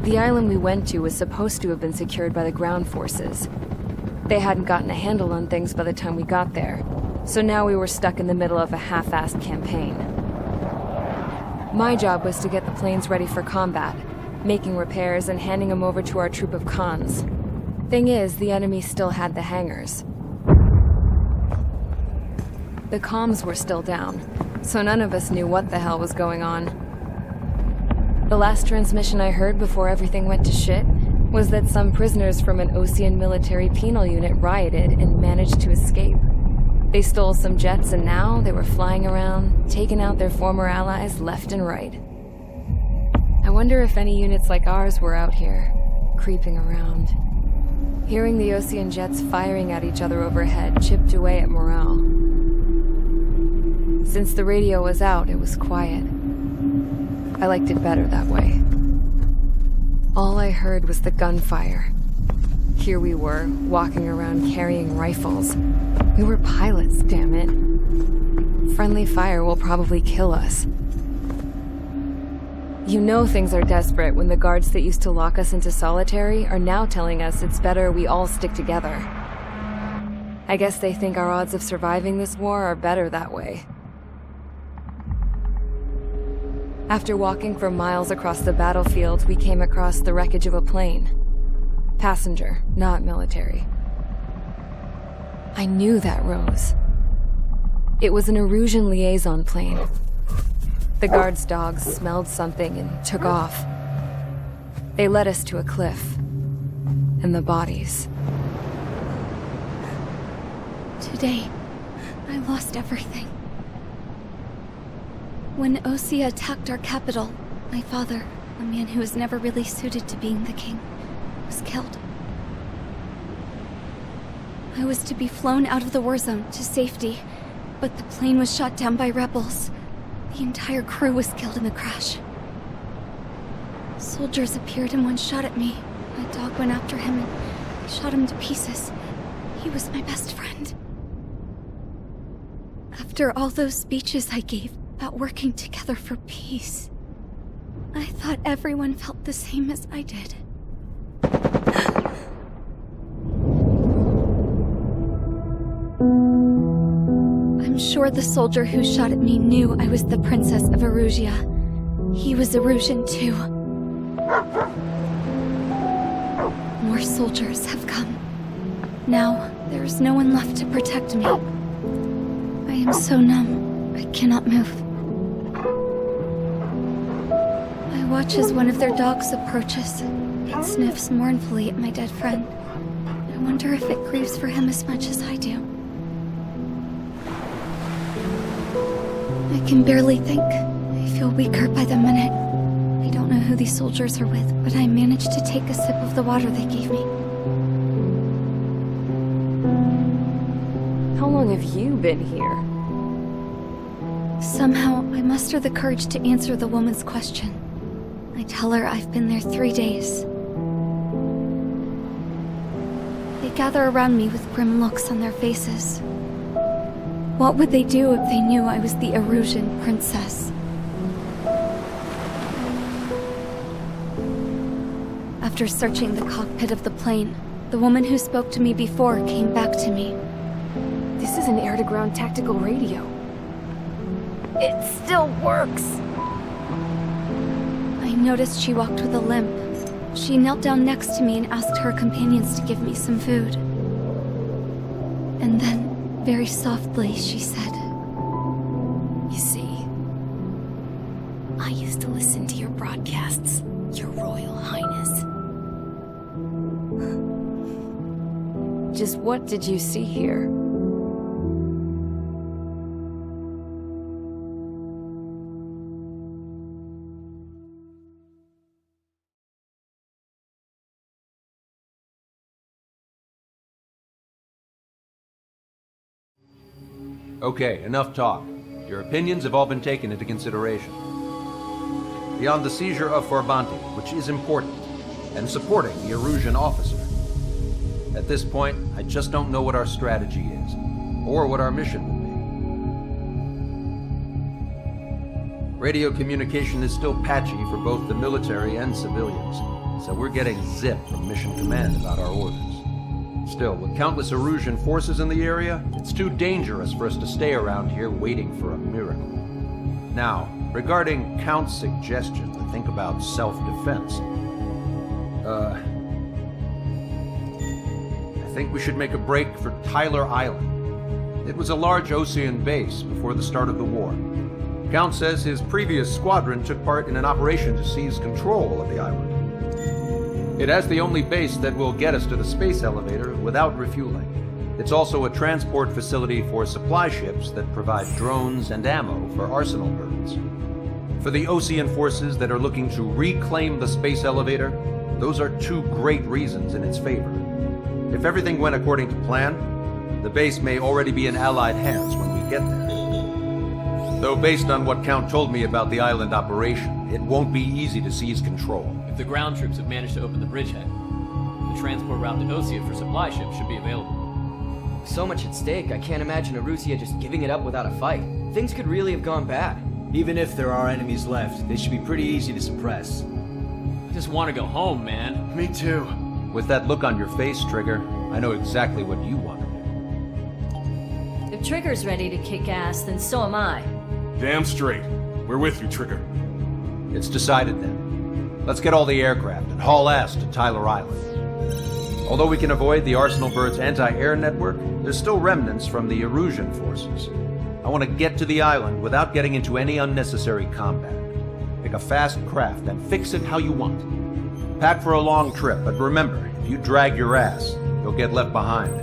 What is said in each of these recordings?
The island we went to was supposed to have been secured by the ground forces. They hadn't gotten a handle on things by the time we got there, so now we were stuck in the middle of a half-assed campaign. My job was to get the planes ready for combat, making repairs and handing them over to our troop of cons. Thing is, the enemy still had the hangars. The comms were still down, so none of us knew what the hell was going on. The last transmission I heard before everything went to shit was that some prisoners from an Osean military penal unit rioted and managed to escape. They stole some jets and now they were flying around, taking out their former allies left and right. I wonder if any units like ours were out here, creeping around. Hearing the Osean jets firing at each other overhead chipped away at morale. Since the radio was out, it was quiet. I liked it better that way. All I heard was the gunfire. Here we were, walking around carrying rifles. We were pilots, damn it. Friendly fire will probably kill us. You know things are desperate when the guards that used to lock us into solitary are now telling us it's better we all stick together. I guess they think our odds of surviving this war are better that way. After walking for miles across the battlefield, we came across the wreckage of a plane. Passenger, not military. I knew that rose. It was an Erusean liaison plane. The guards' dogs smelled something and took off. They led us to a cliff. And the bodies. Today, I lost everything. When Osean attacked our capital, my father, a man who was never really suited to being the king, was killed. I was to be flown out of the war zone to safety, but the plane was shot down by rebels. The entire crew was killed in the crash. Soldiers appeared and one shot at me. My dog went after him and shot him to pieces. He was my best friend. After all those speeches I gave about working together for peace, I thought everyone felt the same as I did. I'm sure the soldier who shot at me knew I was the Princess of Erusean. He was Erusean too. More soldiers have come. Now, there is no one left to protect me. I am so numb, I cannot move. I watch as one of their dogs approaches. It sniffs mournfully at my dead friend. I wonder if it grieves for him as much as I do. I can barely think. I feel weaker by the minute. I don't know who these soldiers are with, but I managed to take a sip of the water they gave me. How long have you been here? Somehow, I muster the courage to answer the woman's question. I tell her I've been there 3 days. They gather around me with grim looks on their faces. What would they do if they knew I was the Erusean princess? After searching the cockpit of the plane, the woman who spoke to me before came back to me. This is an air-to-ground tactical radio. It still works! I noticed she walked with a limp. She knelt down next to me and asked her companions to give me some food. And then, very softly, she said, "You see, I used to listen to your broadcasts, Your Royal Highness." Just what did you see here? Okay, enough talk. Your opinions have all been taken into consideration. Beyond the seizure of Farbanti, which is important, and supporting the Erusean officer, at this point, I just don't know what our strategy is, or what our mission will be. Radio communication is still patchy for both the military and civilians, so we're getting zip from Mission Command about our orders. Still, with countless Erusean forces in the area, it's too dangerous for us to stay around here waiting for a miracle. Now, regarding Count's suggestion to think about self-defense, I think we should make a break for Tyler Island. It was a large Osean base before the start of the war. Count says his previous squadron took part in an operation to seize control of the island. It has the only base that will get us to the space elevator without refueling. It's also a transport facility for supply ships that provide drones and ammo for arsenal birds. For the Osean forces that are looking to reclaim the space elevator, those are two great reasons in its favor. If everything went according to plan, the base may already be in Allied hands when we get there. Though based on what Count told me about the island operation, it won't be easy to seize control. If the ground troops have managed to open the bridgehead, the transport route to Osean for supply ships should be available. So much at stake, I can't imagine Erusean just giving it up without a fight. Things could really have gone bad. Even if there are enemies left, they should be pretty easy to suppress. I just want to go home, man. Me too. With that look on your face, Trigger, I know exactly what you want to do. If Trigger's ready to kick ass, then so am I. Damn straight. We're with you, Trigger. It's decided then. Let's get all the aircraft and haul ass to Tyler Island. Although we can avoid the Arsenal Bird's anti-air network, there's still remnants from the Erusean forces. I want to get to the island without getting into any unnecessary combat. Pick a fast craft and fix it how you want. Pack for a long trip, but remember, if you drag your ass, you'll get left behind.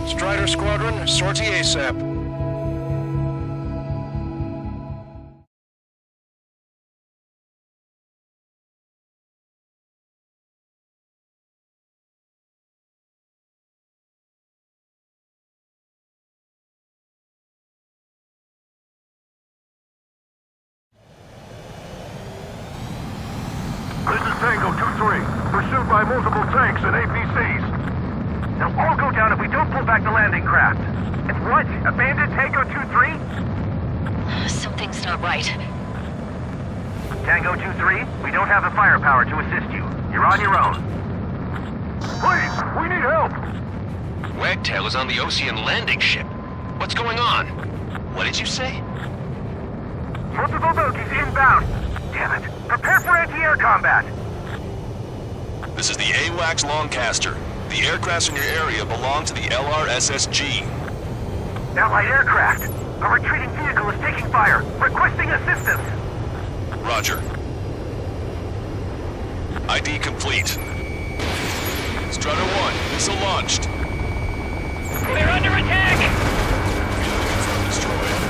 Strider Squadron, sortie ASAP. This is Tango 2-3, pursued by multiple tanks and APCs. They'll all go down if we don't pull back the landing craft. And what? Abandoned Tango 2-3? Something's not right. Tango 2-3, we don't have the firepower to assist you. You're on your own. Please, we need help! Wagtail is on the Osean landing ship. What's going on? What did you say? Multiple bogies inbound. Damn it. Prepare for anti-air combat. This is the AWACS Longcaster. The aircrafts in your area belong to the LRSSG. Allied aircraft. A retreating vehicle is taking fire. Requesting assistance. Roger. ID complete. Strider 1, missile launched. We're under attack! Destroyed.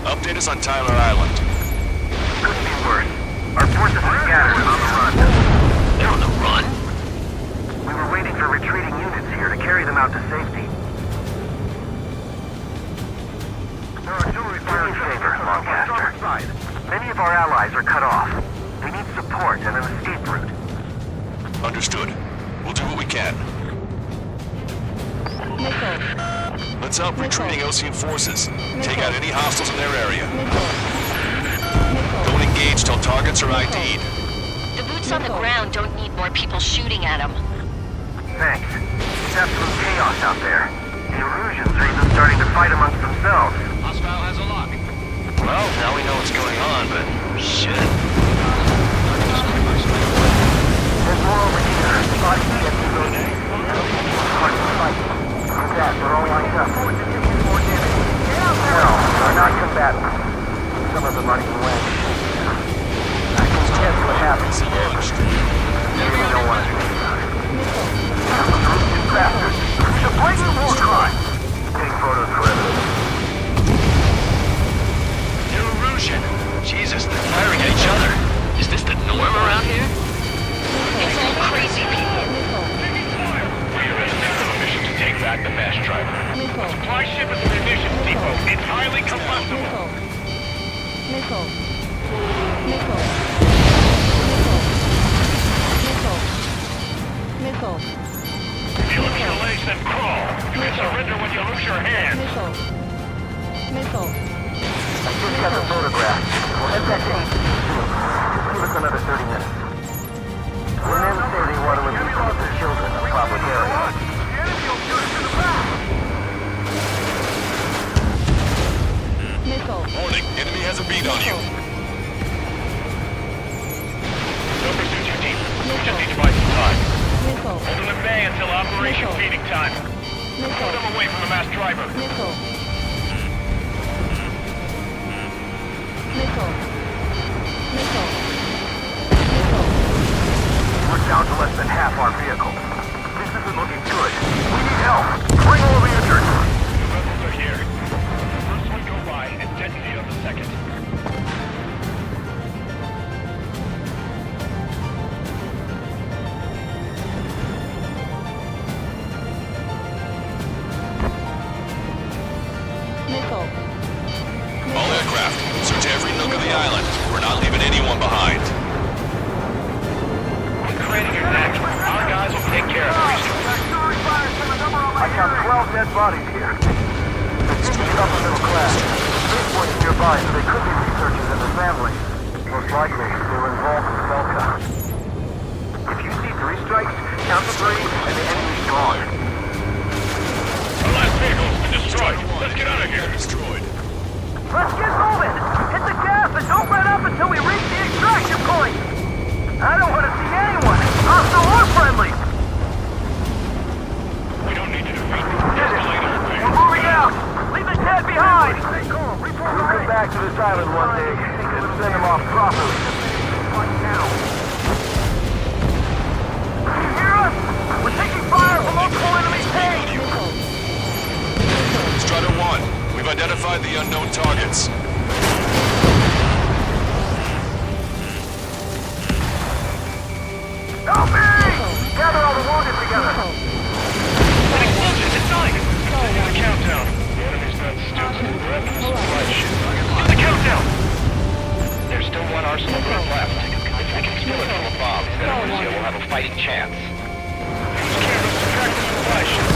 Update us on Tyler Island. Couldn't be worse. Our forces are scattered and on the run. They're on the run? We were waiting for retreating units here to carry them out to safety. Do me a favor, Longcaster. Many of our allies are cut off. We need support and an escape route. Understood. We'll do what we can. Let's help retreating Osean forces. Take out any hostiles in their area. Don't engage till targets are ID'd. The boots on the ground don't need more people shooting at them. Thanks. It's absolute chaos out there. The Eruseans are even starting to fight amongst themselves. Hostile has a lock. Well, now we know what's going on, but shit. There's more over here. Body get to those. Hard to fight. With that, they're all lined up. Hell, they're not combatants. Some of them aren't even wearing shoes. I can guess what happens here, but you really don't want to think about it. Erusean bastards. It's a blatant war crime. Take photos for evidence. Erusean. Jesus, they're firing at each other. Is this the norm around here? It's all crazy people. We are in a mission to take back the fast driver. Supply ship at the munitions depot. It's highly combustible. If you lose your legs, then crawl. You can surrender when you lose your hand. I just got the photograph. We'll head back to HQ. Give us another 30 minutes. The men say they want to release some of the children in a public area. Warning, enemy has a bead on you. No pursuit, your team. We just need to buy some time. Hold them at bay until operation feeding time. Throw them away from the masked driver. We're down to less than half our vehicle. This isn't looking good. We need help. Bring all the injured. The rebels are here. The first one go by and detonate on the second. All aircraft, search every nook of the island. We're not leaving anyone behind. Quit creating your neck. Our guys will take care of it. I count 12 dead bodies here. They seem to be upper middle class. Spaceport's nearby, so they could be researchers and their families. Most likely, they were involved with Belka. If you see 3 strikes, count to 3, and the enemy's gone. Our last vehicle's been destroyed. Let's get out of here. Destroyed. Let's get moving! Hit the gas and don't let up until we reach the extraction point! I don't want to see anyone, hostile or friendly! We don't need to defeat them. Just delay their advance. We're moving out! Leave the dead behind! We'll come back to this island one day and send them off properly. You hear us? We're taking fire from multiple enemy tanks! Strider 1, we've identified the unknown targets. Help me! Gather all the wounded together! An explosion! It's nice! Continue the countdown. The enemy's not stupid. We're at the supply ship. Do the countdown! There's still one arsenal group left. If we can steal it from above, then Erusean will have a fighting chance. Use cameras to track the supply ship.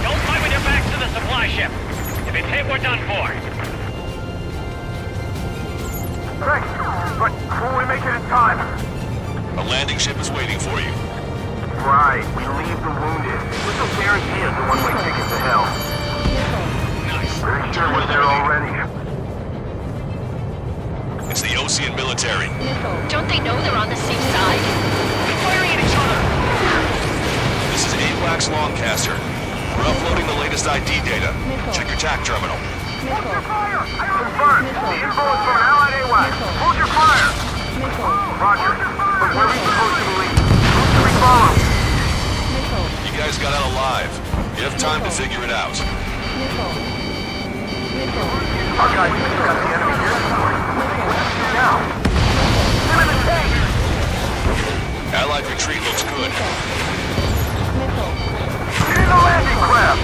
Don't fight with your backs to the supply ship. If it's hit, we're done for. Thanks, but will we make it in time? A landing ship is waiting for you. Right, we leave the wounded. With no guarantee it's a one-way ticket to hell. Nice. Very sure we're there already. It's the Osean military. Don't they know they're on the same side? They're firing at each other! This is AWACS Longcaster. We're uploading the latest ID data. Check your TAC terminal. Fire! Confirmed. The info is from an allied AWACS. Hold your fire! Roger. But where are we supposed to believe? Who should we follow? You guys got out alive. You have time to figure it out. Our guys just got the enemy here. What do we do now? Get in the tank! Allied retreat looks good. Get in the landing craft!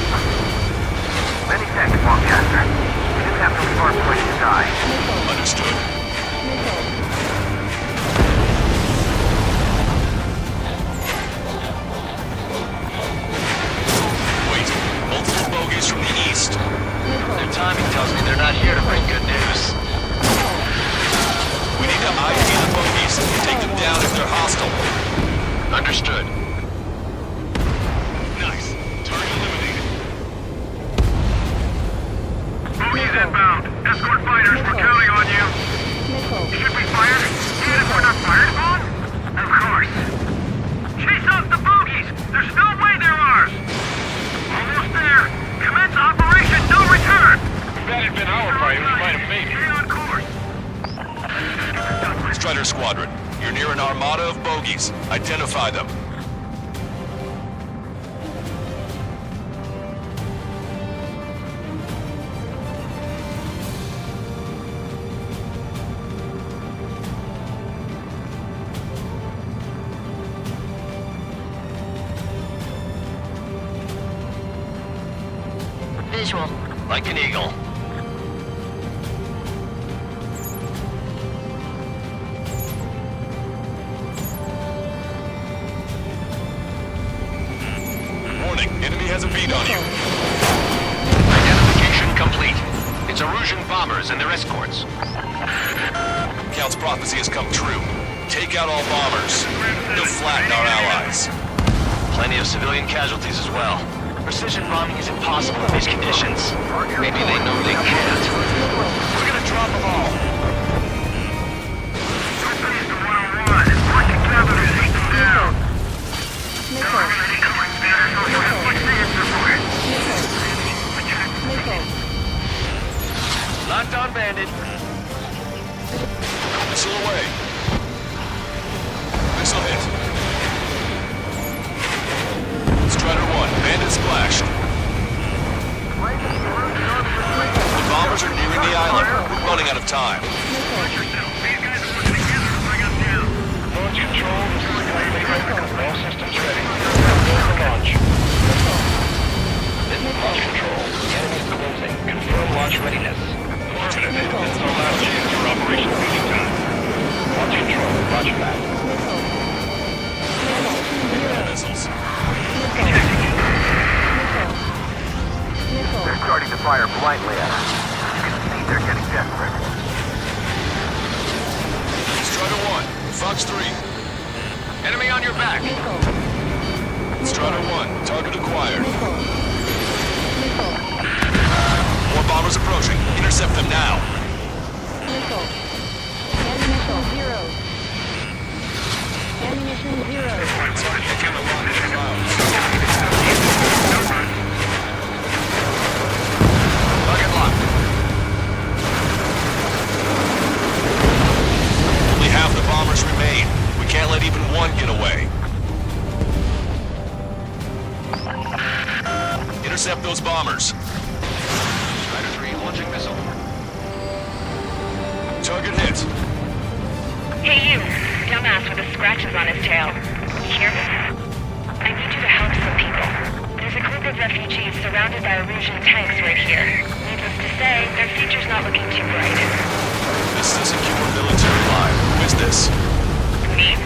Many thanks, Longcaster. We didn't have to leave our place to die. Understood. Wait, multiple bogies from the east. Their timing tells me they're not here to bring good news. We need to ID the bogies and take them down if they're hostile. Understood. had been our fighter, we might have made it. Strider Squadron, you're near an armada of bogies. Identify them. Visual. Like an eagle. Warning, enemy has a bead on you. Identification complete. It's Erusean bombers and their escorts. Count's prophecy has come true. Take out all bombers. They'll flatten our allies. Plenty of civilian casualties as well. Precision bombing is impossible in these conditions. Maybe they know they can't. We're gonna drop them all. Locked on bandit. Missile away. Missile hit. Strider 1, bandit splashed. The bombers are nearing the island. We're running out of time. Launch control, all systems ready. Launch. This is launch control. The enemy's closing. Confirm launch readiness. Affirmative. This is our last chance for Operation Beauty Time. Launch control. Roger that. Missiles. They're starting to fire blindly at us. You can see they're getting desperate. Strider 1, Fox 3. Enemy on your back. Strider 1, target acquired. More bombers approaching. Intercept them now. Target locked. Only half the bombers remain. We can't let even one get away. Intercept those bombers. Strider 3 launching missile. Target hit. Hey you, dumbass with the scratches on his tail. You hear me? I need you to help some people. There's a group of refugees surrounded by Erusean tanks right here. Needless to say, their future's not looking too bright. This is a secure military line. Who is this? Me?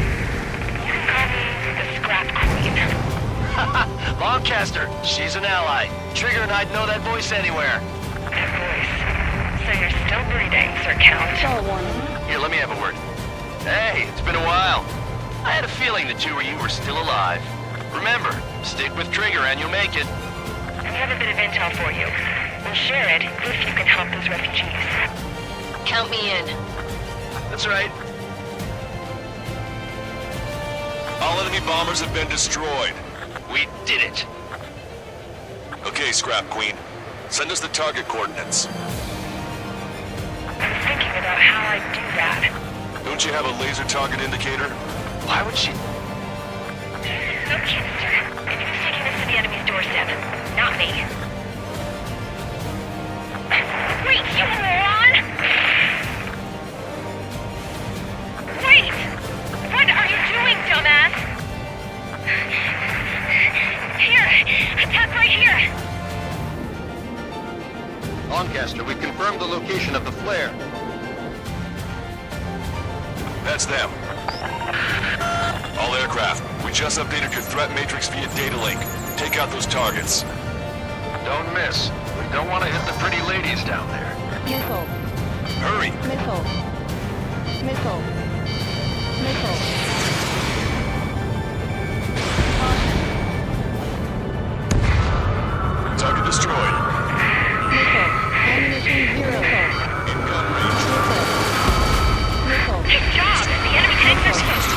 You can call me the Scrap Queen. Lancaster, she's an ally. Trigger and I'd know that voice anywhere. That voice. So you're still breathing, Sir Count. Here, let me have a word. Hey, it's been a while. I had a feeling the two of you were still alive. Remember, stick with Trigger and you'll make it. I have a bit of intel for you. We'll share it if you can help those refugees. Count me in. That's right. All enemy bombers have been destroyed. We did it. Okay, Scrap Queen. Send us the target coordinates. I was thinking about how I'd do that. Don't you have a laser target indicator? Why would she? No kidding, sir. And who's taking this to the enemy's doorstep? Not me. Wait, you moron! Wait! What are you doing, dumbass? Here! Attack right here! Lancaster, we've confirmed the location of the flare. That's them. All aircraft, we just updated your threat matrix via data link. Take out those targets. Don't miss. We don't want to hit the pretty ladies down there. Missile. Hurry! Missile. Missile. Missile. Target destroyed. Missile. Ammunition 0. In gun range. Missile. Good job! The enemy tanks are close.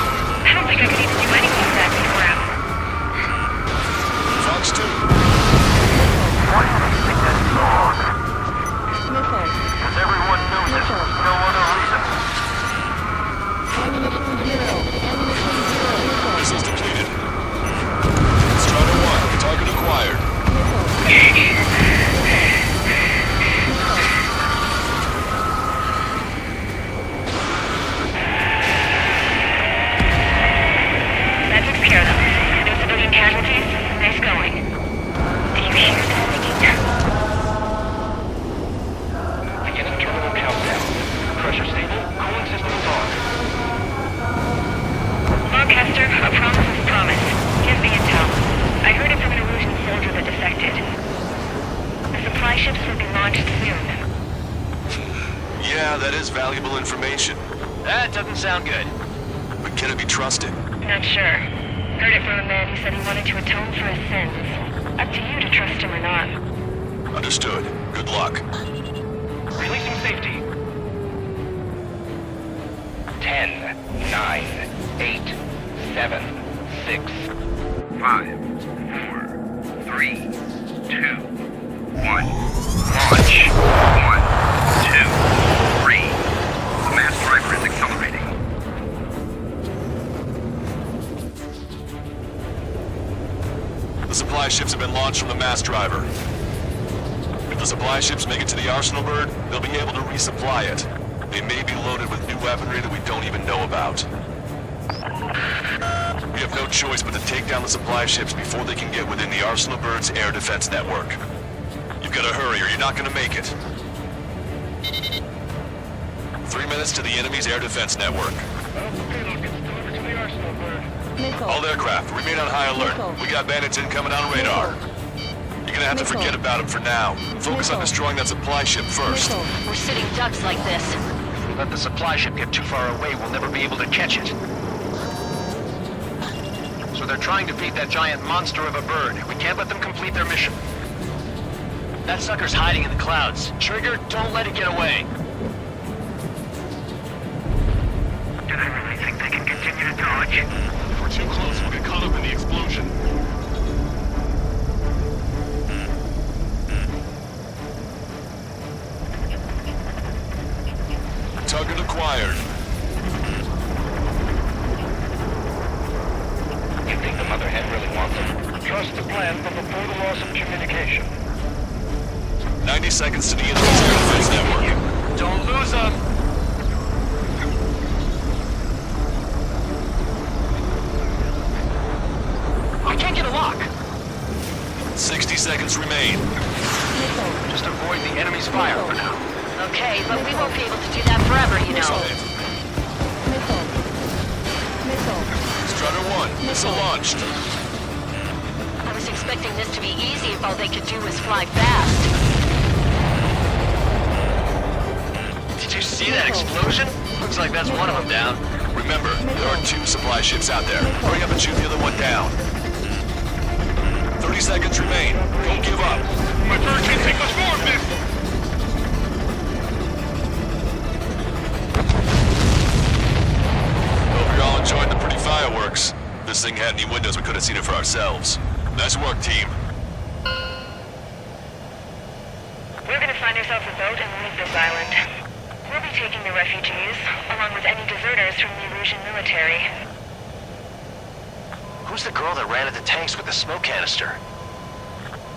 I don't think I could even do anything with that crap. Fox 2. Why do you think that's so hard? Missile. Yeah, that is valuable information. That doesn't sound good. But can it be trusted? Not sure. Heard it from a man who said he wanted to atone for his sins. Up to you to trust him or not. Understood. Good luck. Releasing safety. 10, 9, 8, 7, 6, 5, 4, 3, 2, 1. Launch. 1, 2, 3. The mass driver is accelerating. The supply ships have been launched from the mass driver. If the supply ships make it to the Arsenal bird, they'll be able to resupply it. They may be loaded with new weaponry that we don't even know about. We have no choice but to take down the supply ships before they can get within the Arsenal bird's air defense network. You've got to hurry or you're not going to make it. 3 minutes to the enemy's air defense network. All aircraft, remain on high alert. We got bandits incoming on radar. You're gonna have to forget about them for now. Focus on destroying that supply ship first. We're sitting ducks like this. If we let the supply ship get too far away, we'll never be able to catch it. So they're trying to feed that giant monster of a bird. We can't let them complete their mission. That sucker's hiding in the clouds. Trigger, don't let it get away. Do they really think they can continue to dodge? If we're too close, we'll get caught up in the explosion. Target acquired. You think the mother hen really wants them? Trust the plan, but before the loss of communication. 90 seconds to the enemy's air defense network. Don't lose them. I can't get a lock. 60 seconds remain. Just avoid the enemy's fire for now. Okay, but we won't be able to do that forever, you know. Strutter 1, missile launched. I was expecting this to be easy if all they could do was fly fast. Did you see that explosion? Looks like that's one of them down. Remember, there are 2 supply ships out there. Hurry up and shoot the other one down. 30 seconds remain. Don't give up. My bird can't take much more of this! Hope you're all enjoying the pretty fireworks. If this thing had any windows, we could have seen it for ourselves. Nice work, team. We're gonna find ourselves a boat and leave this island. We'll be taking the refugees, along with any deserters from the Erusean military. Who's the girl that ran at the tanks with the smoke canister?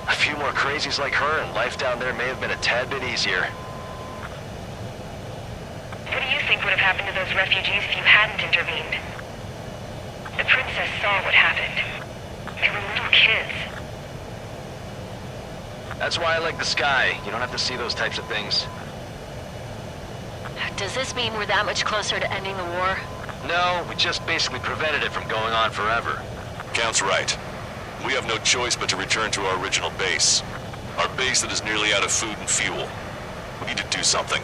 A few more crazies like her, and life down there may have been a tad bit easier. What do you think would have happened to those refugees if you hadn't intervened? The princess saw what happened. They were little kids. That's why I like the sky. You don't have to see those types of things. Does this mean we're that much closer to ending the war? No, we just basically prevented it from going on forever. Count's right. We have no choice but to return to our original base. Our base that is nearly out of food and fuel. We need to do something.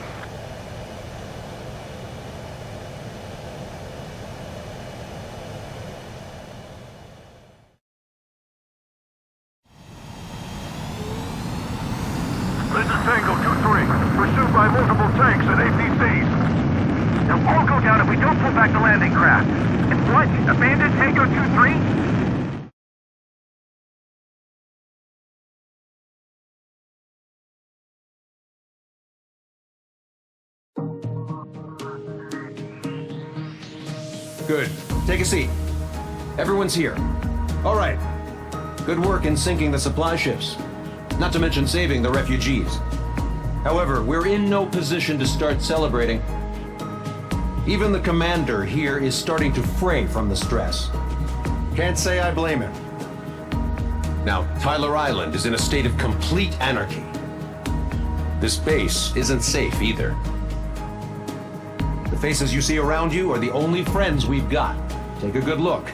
This is Tango 2-3, pursued by multiple tanks and APCs. They'll all go down if we don't pull back the landing craft. And what? Abandon Tango 2-3? Good. Take a seat. Everyone's here. All right. Good work in sinking the supply ships. Not to mention saving the refugees. However, we're in no position to start celebrating. Even the commander here is starting to fray from the stress. Can't say I blame him. Now, Tyler Island is in a state of complete anarchy. This base isn't safe either. The faces you see around you are the only friends we've got. Take a good look.